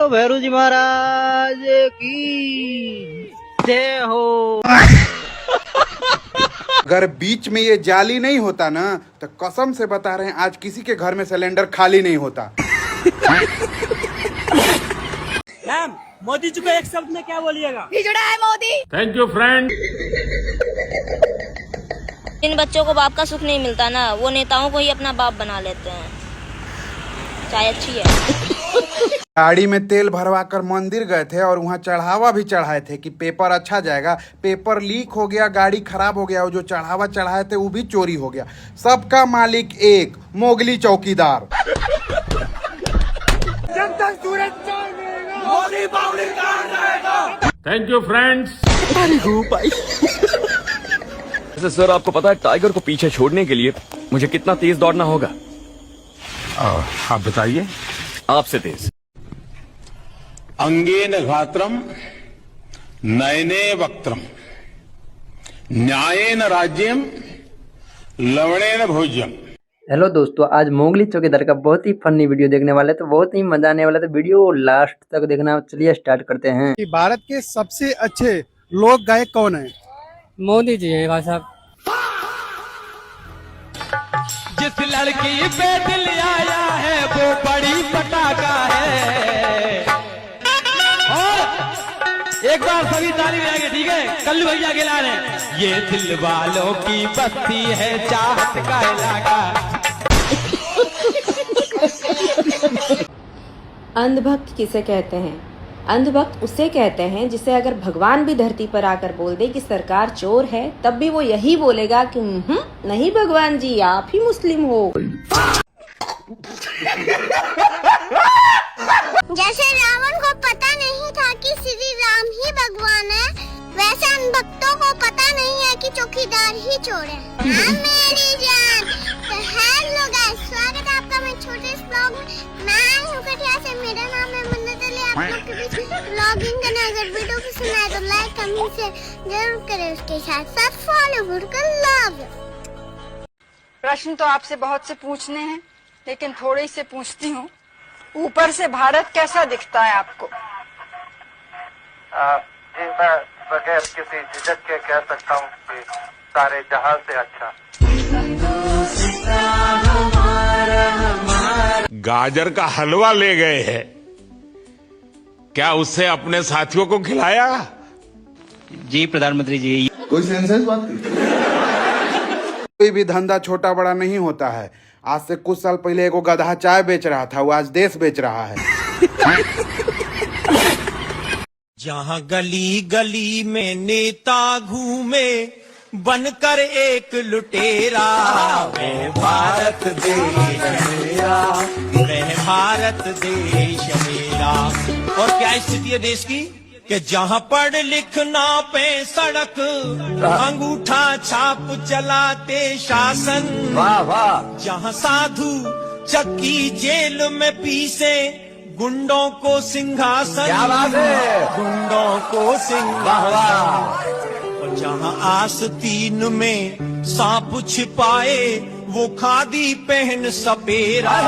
तो भैरू जी महाराज की जय हो। अगर बीच में ये जाली नहीं होता ना तो कसम से बता रहे हैं आज किसी के घर में सिलेंडर खाली नहीं होता। मैम, मोदी जी को एक शब्द में क्या बोलिएगा? हिजड़ा है मोदी। Thank you friend. जिन बच्चों को बाप का सुख नहीं मिलता ना, वो नेताओं को ही अपना बाप बना लेते हैं। चाय अच्छी है। गाड़ी में तेल भरवा कर मंदिर गए थे और वहाँ चढ़ावा भी चढ़ाए थे कि पेपर अच्छा जाएगा। पेपर लीक हो गया, गाड़ी खराब हो गया और जो चढ़ावा चढ़ाए थे वो भी चोरी हो गया। सबका मालिक एक, मोगली चौकीदार। जब तक सूरज चांद रहेगा, मोदी बावली काट रहेगा। Thank you friends. वैसे सर आपको पता है टाइगर को पीछे छोड़ने के लिए मुझे कितना तेज दौड़ना होगा? आप बताइए। आपसे तेज। अंगेन घात्रम नयने वक्त्रम न्यायेन राज्यम लवणेन भोज्यम। हेलो दोस्तों, आज मोगली चौकीदार का बहुत ही फनी वीडियो देखने वाले, तो बहुत ही मजा आने वाला है। तो वीडियो लास्ट तक देखना। चलिए स्टार्ट करते हैं। भारत के सबसे अच्छे लोक गायक कौन है? मोदी जी है भाई साहब। जिस लड़की पे दिल आया है वो बड़ी पटाखा है। और एक बार सभी ताली बजाएंगे, ठीक है? कल्लू भैया के ला रहे हैं। ये दिल वालों की बस्ती है, चाहत का इलाका। अंधभक्त किसे कहते हैं? अंधभक्त उसे कहते हैं जिसे अगर भगवान भी धरती पर आकर बोल दे कि सरकार चोर है, तब भी वो यही बोलेगा कि नहीं भगवान जी, आप ही मुस्लिम हो। जैसे रावण को पता नहीं था कि श्री राम ही भगवान है, वैसे अनभक्तों को पता नहीं है कि चौकीदार ही चोर है। मेरी जान। हेलो गाइस, स्वागत है आपका मेरे छोटे ब्लॉग में। मैं हूं कटिया से, मेरा नाम है मन्नत अली। आप लोग के बीच ब्लॉगिंग करना, अगर वीडियो पसंद आए तो लाइक कमेंट से जरूर करें। उसके साथ साथ फॉलो कर लव। प्रश्न तो आपसे बहुत से पूछने हैं, लेकिन थोड़े से पूछती हूँ। ऊपर से भारत कैसा दिखता है आपको? जी, मैं बगैर किसी झिझक के कह सकता हूँ कि सारे जहां से अच्छा। गाजर का हलवा ले गए हैं, क्या उससे अपने साथियों को खिलाया? जी प्रधानमंत्री जी। कोई सेंसेस बात कोई भी धंधा छोटा बड़ा नहीं होता है। आज से कुछ साल पहले एगो गधा चाय बेच रहा था, वो आज देश बेच रहा है। जहाँ गली गली में नेता घूमे बनकर एक लुटेरा, मैं भारत देश मेरा, मैं भारत देश मेरा। और क्या स्थिति है देश की कि जहाँ पढ़ लिखना पे सड़क, अंगूठा छाप चलाते शासन। वाह वाह। जहाँ साधु चक्की जेल में पीसे, गुंडों को सिंहासन। क्या बात है? गुंडों को सिंहासन। और जहाँ आस्तीन में सांप छिपाए, वो खादी पहन सपेरा।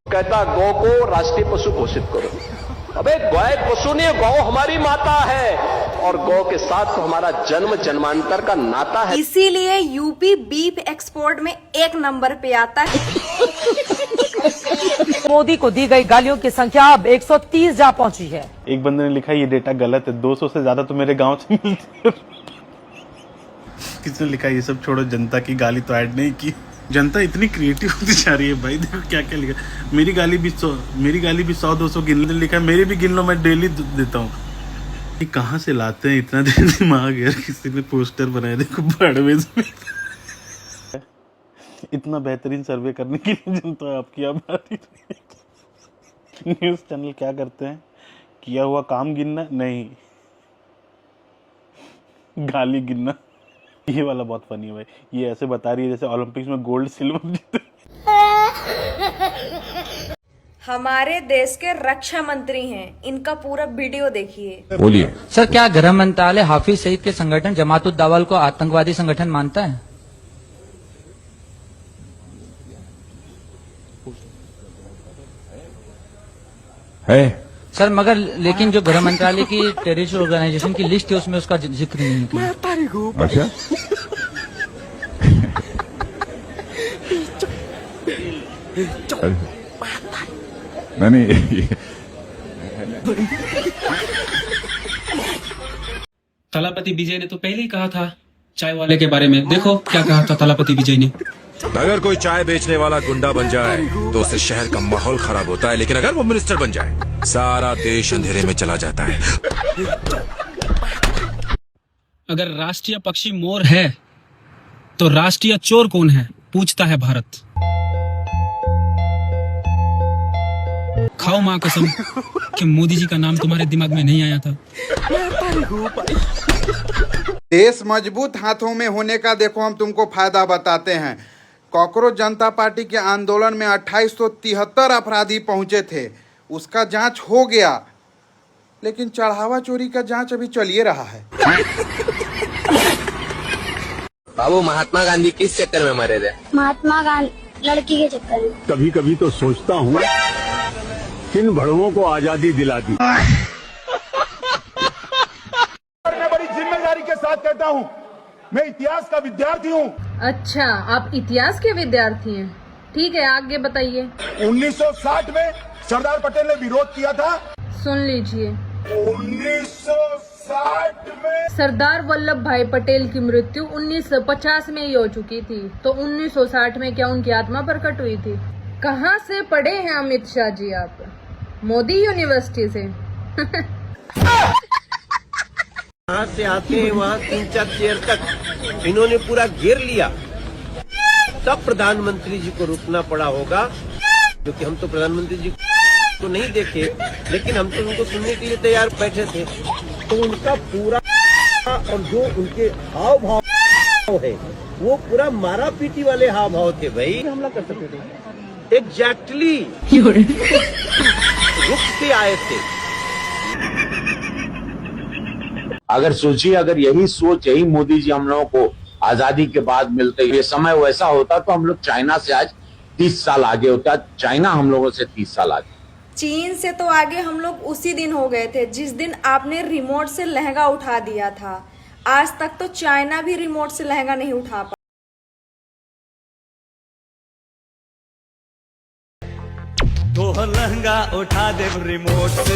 कहता गौ को राष्ट्रीय पशु घोषित करो। अबे गाय पशु नहीं, गौ हमारी माता है और गौ के साथ तो हमारा जन्म जन्मांतर का नाता है। इसीलिए यूपी बीफ एक्सपोर्ट में 1 नंबर पे आता है। मोदी को दी गई गालियों की संख्या अब 130 जा पहुंची है। एक बंदे ने लिखा ये डेटा गलत है, 200 से ज्यादा तो मेरे गांव से मिलती है। किसने लिखा ये सब छोड़ो, जनता की गाली तो ऐड नहीं की। जनता इतनी क्रिएटिव होती जा रही है भाई, देखो क्या क्या लिखा। मेरी गाली भी 100-200 गिन लिखा है, मेरी भी गिन लो, मैं डेली देता हूँ। ये कहाँ से लाते हैं इतना दिमाग यार? किसी ने पोस्टर बनाया, देखो बाड़मेर में। इतना बेहतरीन सर्वे करने के लिए जनता आपकी आभारी। न्यूज चैनल क्या करते हैं? किया हुआ काम गिनना नहीं, गाली गिनना। ये वाला बहुत फनी है भाई। ये ऐसे बता रही है जैसे ओलंपिक्स में गोल्ड सिल्वर जीते। हमारे देश के रक्षा मंत्री हैं, इनका पूरा वीडियो देखिए। बोलिए सर, क्या गृह मंत्रालय हाफिज सईद के संगठन जमात उद दावा को आतंकवादी संगठन मानता है? है सर मगर लेकिन जो गृह मंत्रालय की टेररिस्ट ऑर्गेनाइजेशन की लिस्ट है उसमें उसका जिक्र नहीं किया। अच्छा नहीं थलापति विजय ने तो पहले ही कहा था चाय वाले के बारे में। देखो क्या कहा था थलापति विजय ने। अगर कोई चाय बेचने वाला गुंडा बन जाए तो उससे शहर का माहौल खराब होता है, लेकिन अगर वो मिनिस्टर बन जाए सारा देश अंधेरे में चला जाता है। अगर राष्ट्रीय पक्षी मोर है तो राष्ट्रीय चोर कौन है, पूछता है भारत। खाओ माँ कसम कि मोदी जी का नाम तुम्हारे दिमाग में नहीं आया था। देश मजबूत हाथों में होने का देखो हम तुमको फायदा बताते हैं। कॉकरोच जनता पार्टी के आंदोलन में 2873 अपराधी पहुंचे थे, उसका जांच हो गया, लेकिन चढ़ावा चोरी का जांच अभी चलिए रहा है। बाबू महात्मा गांधी किस चक्कर में मरे थे? महात्मा गांधी लड़की के चक्कर में। कभी कभी तो सोचता हूँ किन भड़वों को आजादी दिला दी। मैं बड़ी जिम्मेदारी के साथ कहता हूँ, मैं इतिहास का विद्यार्थी हूँ। अच्छा, आप इतिहास के विद्यार्थी हैं। ठीक है, आगे बताइए। 1960 में सरदार पटेल ने विरोध किया था। सुन लीजिए। 1960 में सरदार वल्लभ भाई पटेल की मृत्यु 1950 में ही हो चुकी थी, तो 1960 में क्या उनकी आत्मा प्रकट हुई थी? कहाँ से पढ़े हैं अमित शाह जी आप? मोदी यूनिवर्सिटी से। यहाँ से आते हैं वहाँ 3-4 चेयर तक इन्होंने पूरा घेर लिया, तब प्रधानमंत्री जी को रुकना पड़ा होगा, क्योंकि हम तो प्रधानमंत्री जी को नहीं देखे, लेकिन हम तो उनको सुनने के लिए तैयार बैठे थे। तो उनका पूरा और जो उनके हाव भाव है वो पूरा मारा पीटी वाले हाव भाव थे। भाई हमला कर सकते थे एग्जैक्टली, रुक के आए थे। अगर सोचिए, अगर यही सोच यही मोदी जी हम लोगों को आजादी के बाद मिलते, ये समय वैसा होता तो हम लोग चाइना से आज 30 साल आगे होता। चाइना हम लोगों से 30 साल आगे। चीन से तो आगे हम लोग उसी दिन हो गए थे जिस दिन आपने रिमोट से लहंगा उठा दिया था। आज तक तो चाइना भी रिमोट से लहंगा नहीं उठा पा। तो लहंगा उठा दे रिमोट से।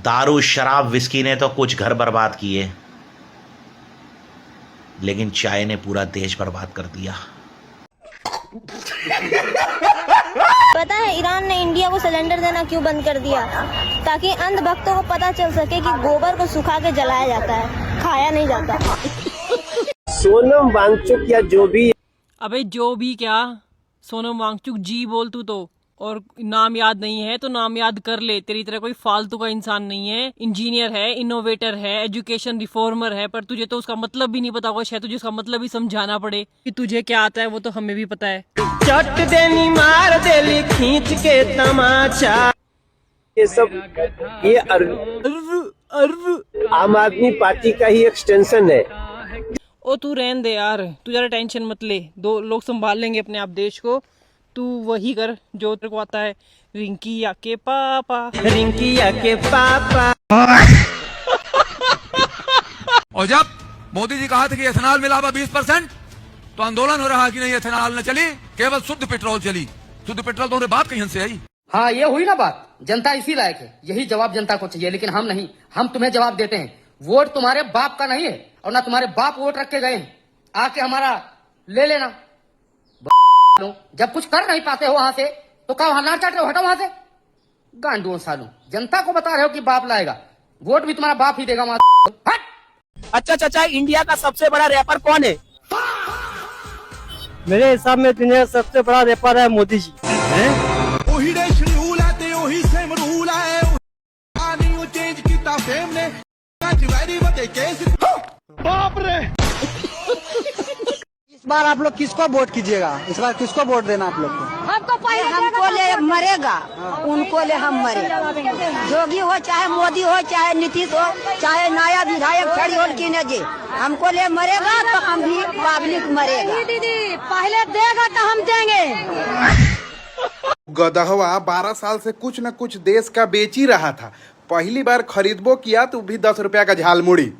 दारू शराब विस्की ने तो कुछ घर बर्बाद किए, लेकिन चाय ने पूरा देश बर्बाद कर दिया। पता है ईरान ने इंडिया को सिलेंडर देना क्यों बंद कर दिया? ताकि अंधभक्तों को पता चल सके कि गोबर को सुखा के जलाया जाता है, खाया नहीं जाता। सोनम वांगचुक या जो भी, अबे जो भी क्या, सोनम वांगचुक जी बोल तू तो, और नाम याद नहीं है तो नाम याद कर ले। तेरी तरह कोई फालतू का इंसान नहीं है, इंजीनियर है, इनोवेटर है, एजुकेशन रिफॉर्मर है, पर तुझे तो उसका मतलब भी नहीं पता होगा। शायद तुझे उसका मतलब ही समझाना पड़े कि तुझे क्या आता है, वो तो हमें भी पता है। चट देनी मार देली खींच के तमाचा, ये सब ये आम आदमी पार्टी का ही एक्सटेंशन है। ओ तू रहने दे यार, तू जरा टेंशन मत ले, दो लोग संभाल लेंगे अपने आप देश को। तू वही कर जो तेरे को आता है। रिंकिया के पापा, रिंकिया के पापा। और जब मोदी जी कहा था कि एथेनॉल मिला हुआ 20%, तो आंदोलन हो रहा कि नहीं एथेनॉल न चली, केवल शुद्ध पेट्रोल चली। शुद्ध पेट्रोल तो बात कहीं से आई। हाँ ये हुई ना बात, जनता इसी लायक है, यही जवाब जनता को चाहिए, लेकिन हम नहीं। हम तुम्हें जवाब देते हैं, वोट तुम्हारे बाप का नहीं है और ना तुम्हारे बाप वोट रख के गए हैं। आके हमारा ले लेना। जब कुछ कर नहीं पाते हो वहां से तो क्या वहां लार चाट रहे हो? हटो वहां से। गांडू सालू, जनता को बता रहे हो कि बाप लाएगा, वोट भी तुम्हारा बाप ही देगा वहां। हट। अच्छा चाचा, इंडिया का सबसे बड़ा रैपर कौन है? मेरे हिसाब में दुनिया का सबसे बड़ा रैपर है मोदी जी। ओही देश रूल है ते ओही सेम रूल है, आनी वो चेंज कीता फेम ने वेरी बड़े केस। बाप रे। इस बार आप लोग किसको वोट कीजिएगा? इस बार किसको वोट देना आप लोग को? हमको ले मरेगा, उनको ले हम मरेगा। जोगी हो चाहे मोदी हो चाहे नीतीश हो चाहे नया विधायक खड़ी हो कि न जे, हमको ले मरेगा तो हम भी पब्लिक मरेगा। पहले देगा तो हम देंगे। गदहवा 12 साल से कुछ न कुछ देश का बेच ही रहा था। पहली बार खरीदबो किया तो भी 10 रुपया का झालमुड़ी।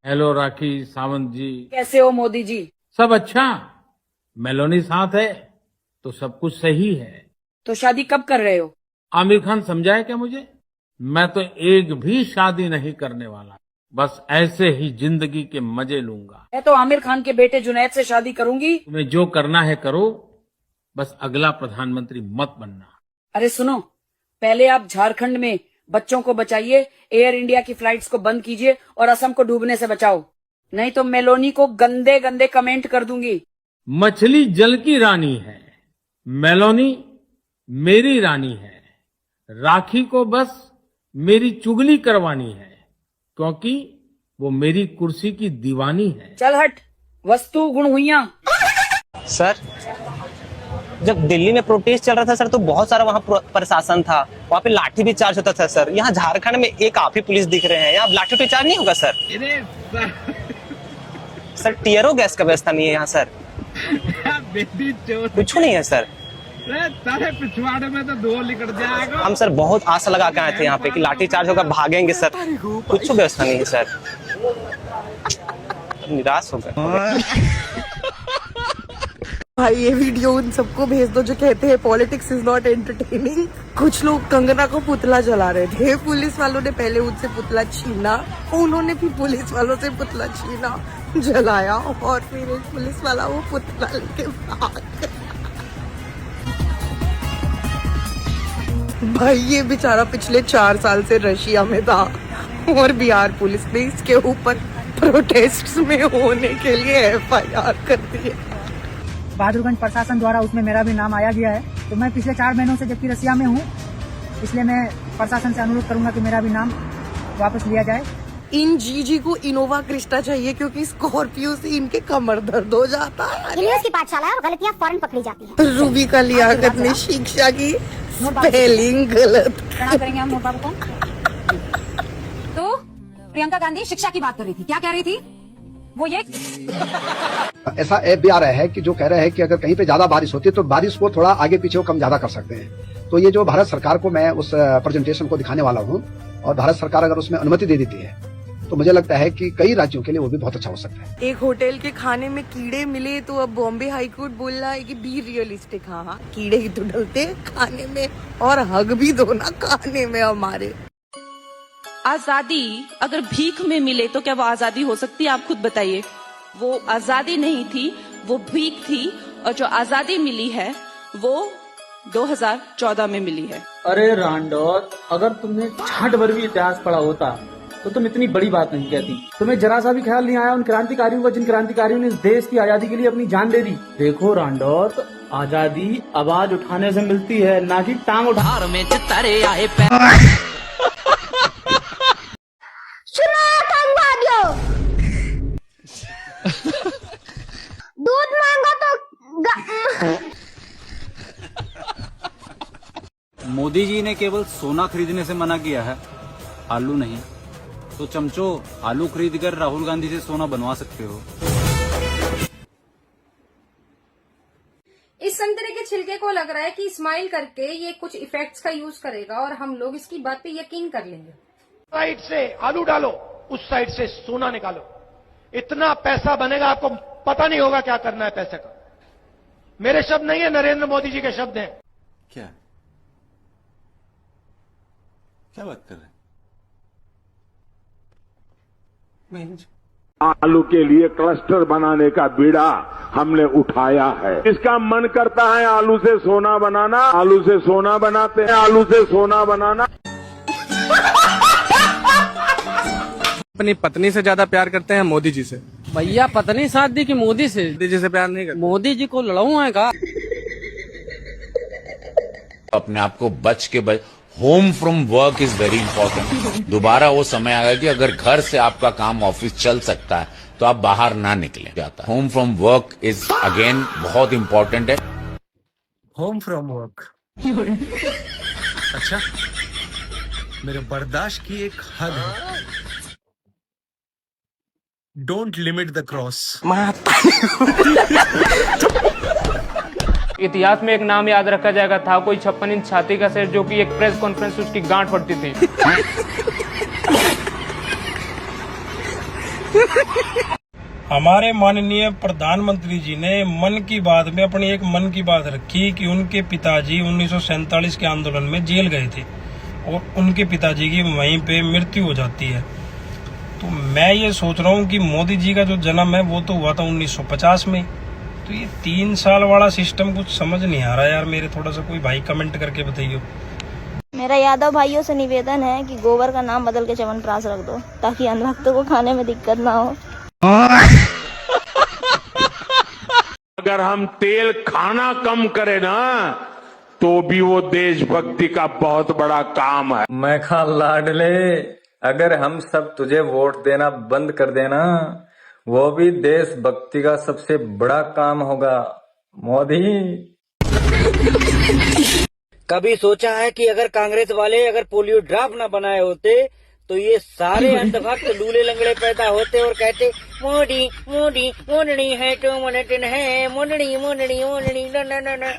हेलो राखी सावंत जी, कैसे हो मोदी जी? सब अच्छा। मेलोनी साथ है तो सब कुछ सही है। तो शादी कब कर रहे हो? आमिर खान समझाए क्या मुझे? मैं तो एक भी शादी नहीं करने वाला, बस ऐसे ही जिंदगी के मजे लूंगा। मैं तो आमिर खान के बेटे जुनैद से शादी करूंगी। तुम्हें जो करना है करो, बस अगला प्रधानमंत्री मत बनना। अरे सुनो, पहले आप झारखंड में बच्चों को बचाइए, एयर इंडिया की फ्लाइट्स को बंद कीजिए और असम को डूबने से बचाओ, नहीं तो मेलोनी को गंदे गंदे कमेंट कर दूंगी। मछली जल की रानी है, मेलोनी मेरी रानी है। राखी को बस मेरी चुगली करवानी है, क्योंकि वो मेरी कुर्सी की दीवानी है। चल हट, वस्तु गुण हुइया। सर, जब दिल्ली में प्रोटेस्ट चल रहा था सर, तो बहुत सारा वहाँ प्रशासन था, वहाँ पे लाठी भी चार्ज होता था सर। यहाँ झारखंड में एक आप ही पुलिस दिख रहे हैं, यहाँ लाठी तो चार्ज नहीं होगा सर? सर टीयरो गैस का व्यवस्था नहीं है यहाँ सर? कुछ नहीं है सर? सारे पिछवाड़े में तो धुआं निकल जाएगा। हम सर बहुत आशा लगा के आए थे यहाँ पे कि लाठी चार्ज होगा, भागेंगे सर। कुछ व्यवस्था नहीं है सर, निराश हो गए। भाई ये वीडियो उन सबको भेज दो जो कहते हैं पॉलिटिक्स इज नॉट एंटरटेनिंग। कुछ लोग कंगना को पुतला जला रहे थे, पुलिस वालों ने पहले उनसे पुतला छीना, उन्होंने भी पुलिस वालों से पुतला छीना, जलाया और फिर एक पुलिस वाला वो पुतला लेके भाग गया। भाई ये बेचारा पिछले 4 साल से रशिया में था और बिहार पुलिस ने इसके ऊपर प्रोटेस्ट में होने के लिए FIR कर दी है। बहादुरगंज प्रशासन द्वारा उसमें मेरा भी नाम आया गया है, तो मैं पिछले 4 महीनों से जबकि रसिया में हूँ, इसलिए मैं प्रशासन से अनुरोध करूंगा कि मेरा भी नाम वापस लिया जाए। इन जीजी को इनोवा क्रिस्टा चाहिए क्योंकि स्कॉर्पियो से इनके कमर दर्द हो जाता है। ये उसकी पाठशाला है और गलतियाँ फौरन पकड़ी जाती हैं। रूबी का लियाकत ने शिक्षा की स्पेलिंग गलत करेंगे हम मोटा को। तो प्रियंका गांधी शिक्षा की बात कर रही थी, क्या कह रही थी वो? ये ऐसा ऐप भी आ रहा है कि जो कह रहे हैं कि अगर कहीं पे ज्यादा बारिश होती है तो बारिश को थोड़ा आगे पीछे कम ज्यादा कर सकते हैं। तो ये जो भारत सरकार को मैं उस प्रेजेंटेशन को दिखाने वाला हूँ, और भारत सरकार अगर उसमें अनुमति दे देती है तो मुझे लगता है कि कई राज्यों के लिए वो भी बहुत अच्छा हो सकता है। एक होटल के खाने में कीड़े मिले तो अब बॉम्बे हाई कोर्ट बोल रहा है कि बी रियलिस्टिक। हाँ, कीड़े ही तो डलते खाने में, और हग भी दो ना खाने में हमारे। आजादी अगर भीख में मिले तो क्या वो आजादी हो सकती है? आप खुद बताइए। वो आजादी नहीं थी, वो भीख थी, और जो आजादी मिली है वो 2014 में मिली है। अरे रांडोर, अगर तुमने छांट भर भी इतिहास पढ़ा होता तो तुम इतनी बड़ी बात नहीं कहती। तुम्हें जरा सा भी ख्याल नहीं आया उन क्रांतिकारियों का जिन क्रांतिकारियों ने इस देश की आजादी के लिए अपनी जान दे दी। देखो रांडोर, आजादी आवाज उठाने से मिलती है, ना कि टांग उठा में चित्तारे आए। सुनो आतंकवादियों, दूध मांगो तो मोदी जी ने केवल सोना खरीदने से मना किया है, आलू नहीं। तो चमचो, आलू खरीद कर राहुल गांधी से सोना बनवा सकते हो। इस संतरे के छिलके को लग रहा है कि स्माइल करके ये कुछ इफेक्ट्स का यूज करेगा और हम लोग इसकी बात पे यकीन कर लेंगे। साइड से आलू डालो, उस साइड से सोना निकालो, इतना पैसा बनेगा आपको पता नहीं होगा क्या करना है पैसे का। मेरे शब्द नहीं है, नरेंद्र मोदी जी के शब्द हैं। क्या क्या बात कर रहे हैं? आलू के लिए क्लस्टर बनाने का बीड़ा हमने उठाया है। इसका मन करता है आलू से सोना बनाना, आलू से सोना बनाते हैं, आलू से सोना बनाना। अपनी पत्नी से ज्यादा प्यार करते हैं मोदी जी से। भैया पत्नी साथ दी कि मोदी से? मोदी जी से प्यार नहीं करते। मोदी जी को लड़ाऊ है का? अपने आप को बच के home from work is very important. दोबारा वो समय आएगा कि अगर घर से आपका काम ऑफिस चल सकता है तो आप बाहर ना निकले जाता। Home from work is again बहुत इंपॉर्टेंट है। Home from work. अच्छा, मेरे बर्दाश्त की एक हद है। Don't limit the cross. इतिहास में एक नाम याद रखा जाएगा, था कोई 56 इंच छाती का सेठ जो कि एक प्रेस कॉन्फ्रेंस उसकी गांठ फटती थी। हमारे माननीय प्रधानमंत्री जी ने मन की बात में अपनी एक मन की बात रखी कि उनके पिताजी 1947 के आंदोलन में जेल गए थे और उनके पिताजी की वहीं पे मृत्यु हो जाती है। तो मैं ये सोच रहा हूँ कि मोदी जी का जो जन्म है वो तो हुआ था 1950 में, तो ये 3 साल वाला सिस्टम कुछ समझ नहीं आ रहा यार मेरे। थोड़ा सा कोई भाई कमेंट करके बताइए। मेरा यादव भाइयों से निवेदन है कि गोबर का नाम बदल के च्यवनप्राश रख दो ताकि अंधभक्तों को खाने में दिक्कत ना हो। अगर हम तेल खाना कम करें ना तो भी वो देशभक्ति का बहुत बड़ा काम है। मैं खा लाडले, अगर हम सब तुझे वोट देना बंद कर देना वो भी देशभक्ति का सबसे बड़ा काम होगा मोदी। कभी सोचा है कि अगर कांग्रेस वाले अगर पोलियो ड्रॉप ना बनाए होते तो ये सारे अंधभक्त लूले लंगड़े पैदा होते और कहते मोदी मोदी मोदनी है तो मनटन है मोदनी मोदनी मोदनी न न न।